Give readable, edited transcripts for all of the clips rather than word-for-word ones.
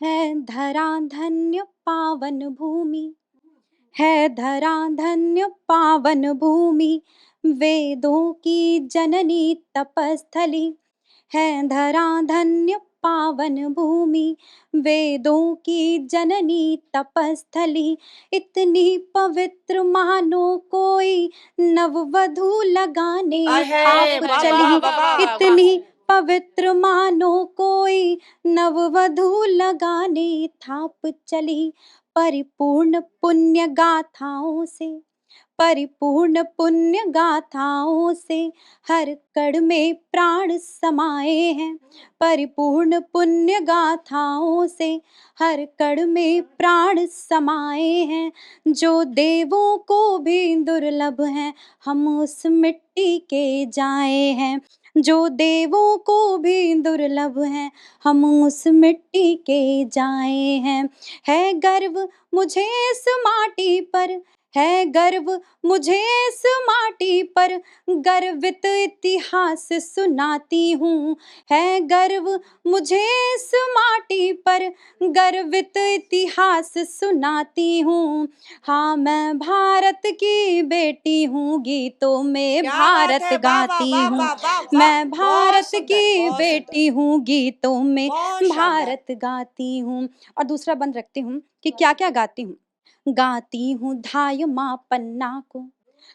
है धरा धन्य पावन भूमि, है धरा धन्य पावन भूमि, वेदों की जननी तपस्थली। है धरा धन्य पावन भूमि, वेदों की जननी तपस्थली। इतनी पवित्र मानो कोई नववधू लगाने अहे थाप वाह चली। वाह वाह वाह वाह। इतनी पवित्र मानो कोई नववधू लगाने थाप चली। परिपूर्ण पुण्य गाथाओं से, परिपूर्ण पुण्य गाथाओं से हर कण में प्राण समाए हैं। परिपूर्ण पुण्य गाथाओं से हर कण में प्राण समाए हैं। जो देवों को भी दुर्लभ हैं, हम उस मिट्टी के जाए हैं। जो देवों को भी दुर्लभ हैं, हम उस मिट्टी के जाए हैं। है गर्व मुझे इस माटी पर, है गर्व मुझे इस माटी पर, गर्वित इतिहास सुनाती हूँ। है गर्व मुझे इस माटी पर, गर्वित इतिहास सुनाती हूँ। हाँ मैं भारत की बेटी हूँ, गीतों में क्या बात भारत है, वाह वाह गाती वाह हूँ। वाह वाह वाह। मैं बहुत भारत सुंदर, की बहुत सुंदर, बेटी हूँ, गीतों में बहुत शानदार। भारत गाती हूँ। और दूसरा बंद रखती हूँ कि क्या क्या गाती हूँ। गाती हूँ धाय माँ पन्ना को,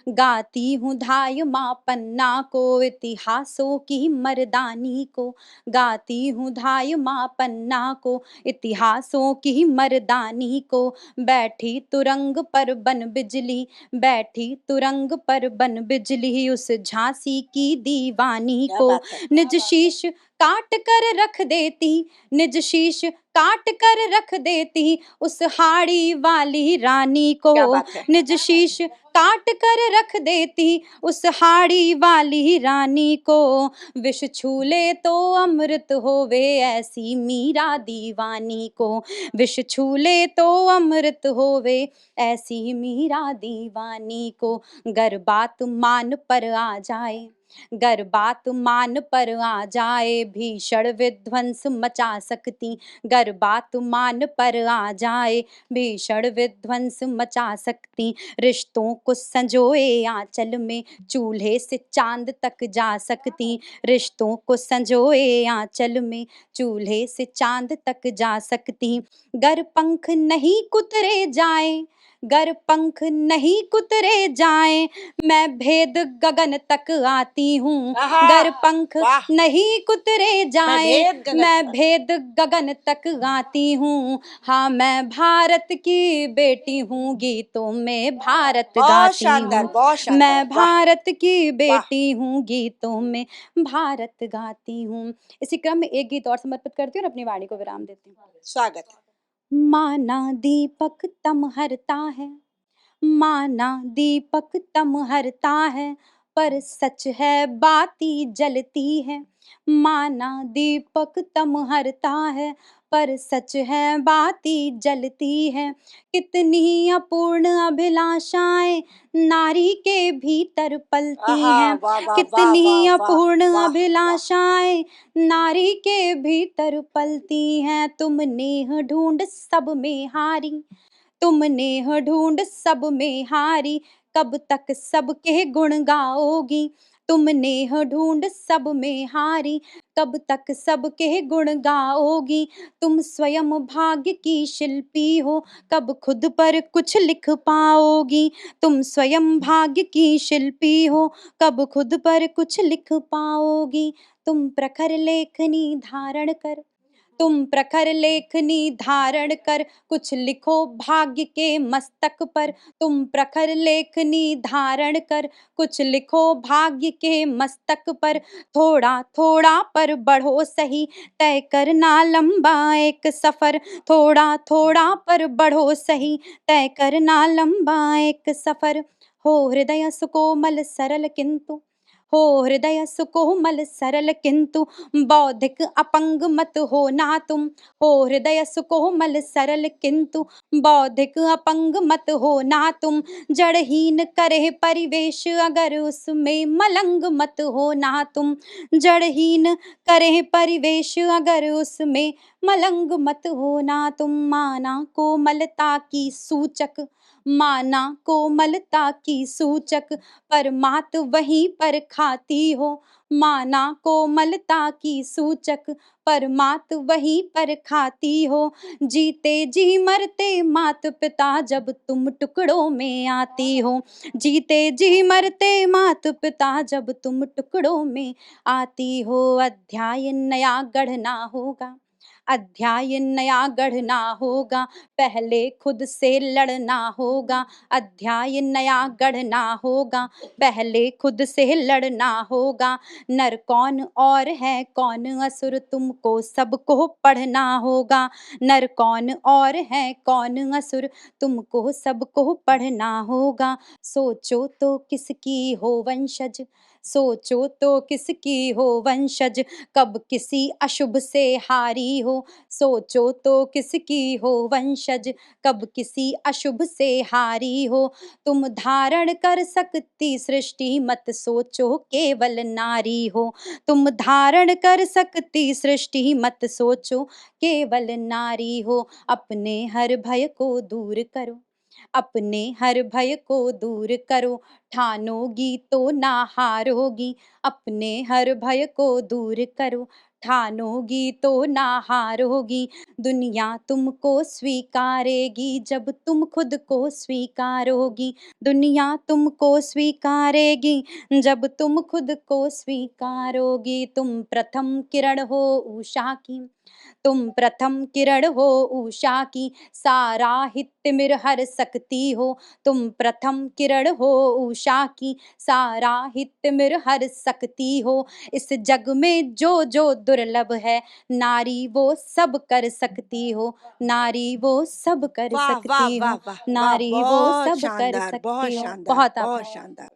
गाती हूँ धाय माँ पन्ना को, इतिहासों की मर्दानी को। गाती हूँ धाय माँ पन्ना को, इतिहासों की मर्दानी को। बैठी तुरंग पर बन बिजली, बैठी तुरंग पर बन बिजली, उस झांसी की दीवानी क्या को। बात है। निज शीश काट कर रख देती, निज शीश काट कर रख देती, उस हाड़ी वाली रानी को। क्या बात है। निज शीश काट कर रख देती, उस हाड़ी वाली रानी को। विष छूले तो अमृत होवे, ऐसी मीरा दीवानी को। विष छूले तो अमृत होवे, ऐसी मीरा दीवानी को। गर बात मान पर आ जाए, गर बात मान पर आ जाए, भीषण विध्वंस मचा सकती। गर बात मान पर आ जाए, भीषण विध्वंस मचा सकती। रिश्तों को संजोए आंचल में, चूल्हे से चांद तक जा सकती। रिश्तों को संजोए आंचल में, चूल्हे से चांद तक जा सकती। गर पंख नहीं कुतरे जाए, गर पंख नहीं कुतरे जाए, मैं भेद गगन तक आती हूँ। आहा, गर पंख वाह। नहीं कुतरे मैं जाए, भेद गगन मैं तक। भेद गगन तक आती हूँ। हाँ मैं भारत की बेटी हूँ, गीतों में भारत बहुत गाती शानदार, हूँ। बहुत शानदार, मैं वाह भारत की वाह। बेटी हूँ, गीतों में भारत गाती हूँ। इसी क्रम में एक गीत और समर्पित करती हूँ और अपनी वाणी को विराम देती हूँ। स्वागत है। माना दीपक तम हरता है, माना दीपक तम हरता है, पर सच है बाती जलती है। माना दीपक तम हरता है, पर सच है बाती जलती है। कितनी अपूर्ण अभिलाषाएं नारी के भीतर पलती आहा, हैं। वाह वाह वाह कितनी वाह वाह अपूर्ण वाह वाह। अभिलाषाएं नारी के भीतर पलती हैं। तुम नेह ढूंढ सब में हारी, तुम नेह ढूंढ सब में हारी, कब तक सबके गुण गाओगी। तुम नेह ढूंढ सब में हारी, कब तक सबके गुण गाओगी। तुम स्वयं भाग्य की शिल्पी हो, कब खुद पर कुछ लिख पाओगी। तुम स्वयं भाग्य की शिल्पी हो, कब खुद पर कुछ लिख पाओगी। तुम प्रखर लेखनी धारण कर, तुम प्रखर लेखनी धारण कर, कुछ लिखो भाग्य के मस्तक पर। तुम प्रखर लेखनी धारण कर, कुछ लिखो भाग्य के मस्तक पर। थोड़ा थोड़ा पर बढ़ो सही, तय करना लंबा एक सफर। थोड़ा थोड़ा पर बढ़ो सही, तय करना लंबा एक सफर। हो हृदय सुकोमल सरल किंतु, हो हृदय सुकोमल सरल किंतु बौद्धिक अपंग मत हो ना तुम। हो हृदय सुकोमल सरल किंतु बौद्धिक अपंग मत हो ना तुम। जड़हीन करे परिवेश अगर उसमें मलंग मत हो ना तुम। जड़हीन करे परिवेश अगर उसमें मलंग मत हो ना तुम। माना कोमलता की सूचक, माना कोमलता की सूचक परमात वहीं पर खाती हो। माना कोमलता की सूचक परमात वहीं पर खाती हो। जीते जी मरते मात पिता जब तुम टुकड़ों में आती हो। जीते जी मरते मात पिता जब तुम टुकड़ों में आती हो। अध्याय नया गढ़ना होगा, अध्याय नया गढ़ना होगा, पहले खुद से लड़ना होगा। अध्याय नया गढ़ना होगा, पहले खुद से लड़ना होगा। नर कौन और है कौन असुर तुमको सबको पढ़ना होगा। नर कौन और है कौन असुर तुमको सबको पढ़ना होगा। सोचो तो किसकी हो वंशज, सोचो तो किसकी हो वंशज, कब किसी अशुभ से हारी हो। सोचो तो किसकी हो वंशज, कब किसी अशुभ से हारी हो। तुम धारण कर सकती सृष्टि मत सोचो केवल नारी हो। तुम धारण कर सकती सृष्टि मत सोचो केवल नारी हो। अपने हर भय को दूर करो, अपने हर भय को दूर करो, ठानोगी तो ना हारोगी। अपने हर भय को दूर करो, ठानोगी तो ना हारोगी। दुनिया तुमको स्वीकारेगी जब तुम खुद को स्वीकारोगी। दुनिया तुमको स्वीकारेगी जब तुम खुद को स्वीकारोगी। तुम प्रथम किरण हो उषा की, तुम प्रथम किरण हो उषा की, सारा हित मिर हर सकती हो। तुम प्रथम किरण हो उषा की, सारा हित मिर हर सकती हो। इस जग में जो जो दुर्लभ है, नारी वो सब कर सकती हो। नारी वो सब कर वाह वाह सकती वाह हो, वाह वाह, नारी वो बहुत सब कर शानदार, बहुत सकती हो। शानदार, बहुत बहुत आभार। शानदार।